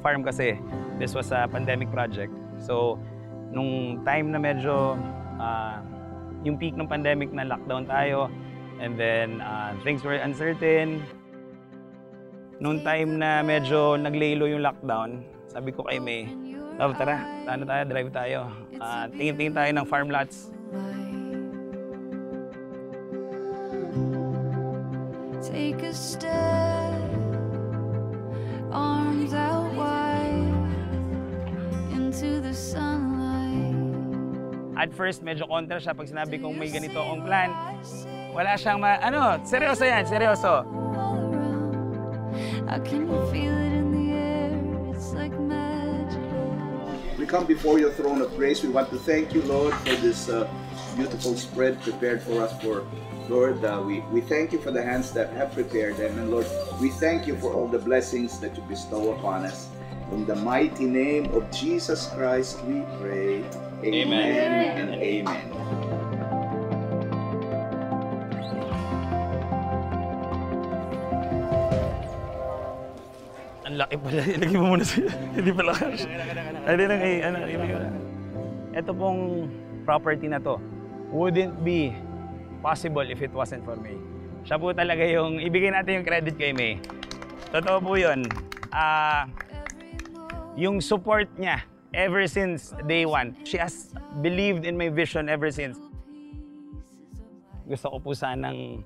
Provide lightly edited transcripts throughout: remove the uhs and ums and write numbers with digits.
farm kasi, this was a pandemic project. So, nung time na medyo yung peak ng pandemic na lockdown tayo, and then things were uncertain. Nung time na medyo naglaylo yung lockdown, sabi ko kay May, love, tara, drive tayo. Tingin-tingin tayo ng farm lots. Take a step, arms out wide into the sunlight. At first, medyo kontra siya pag sinabi kong may ganito akong plan. Wala siyang seryoso yan, seryoso. I can feel it in the air, it's like magic. We come before your throne of grace. We want to thank you, Lord, for this beautiful spread prepared for us. Lord, we thank you for the hands that have prepared them. And Lord, we thank you for all the blessings that you bestow upon us. In the mighty name of Jesus Christ, we pray. Amen and amen. Ang laki pala. Ilagay mo muna siya. Hindi pala cash. Ito pong property na to wouldn't be possible if it wasn't for May. Siya po talaga yung, ibigay natin yung credit kay May. Totoo po yun. Yung support niya ever since day one. She has believed in my vision ever since. Gusto ko po sanang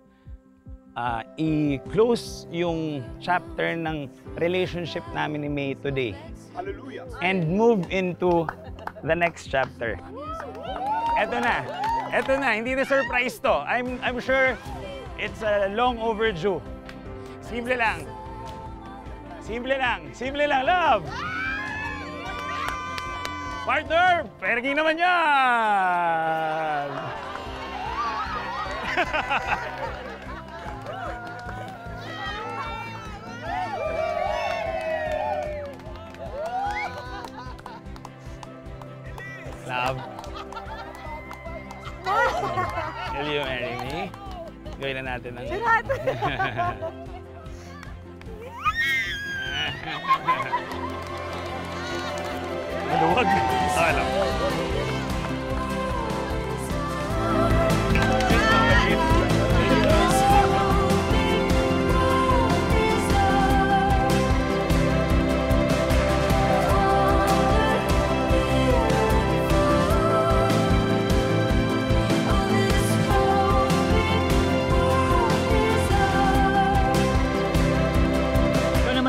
i-close yung chapter ng relationship namin ni May today. Hallelujah. And move into the next chapter. Eto na, hindi na surprise to. I'm sure it's long overdue. Simple lang. Simple lang, love! Partner, pergi naman yan! Love. Will you marry me? Gawin na natin ang... Maluwag. Alam.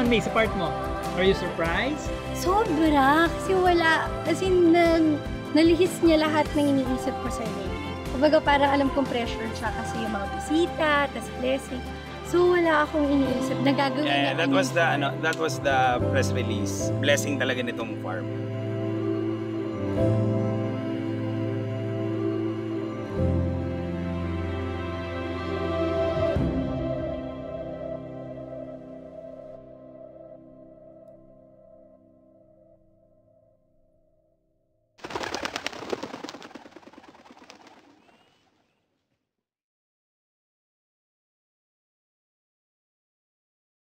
May, sa part mo, are you surprised? Sobra! Kasi wala, as in, nalihis niya lahat ng iniisip ko sa inyo. Kumbaga parang alam kong pressure siya kasi yung mga bisita, tas blessing. So wala akong iniisip na gagawin niya. That was the press release. Blessing talaga nitong farm.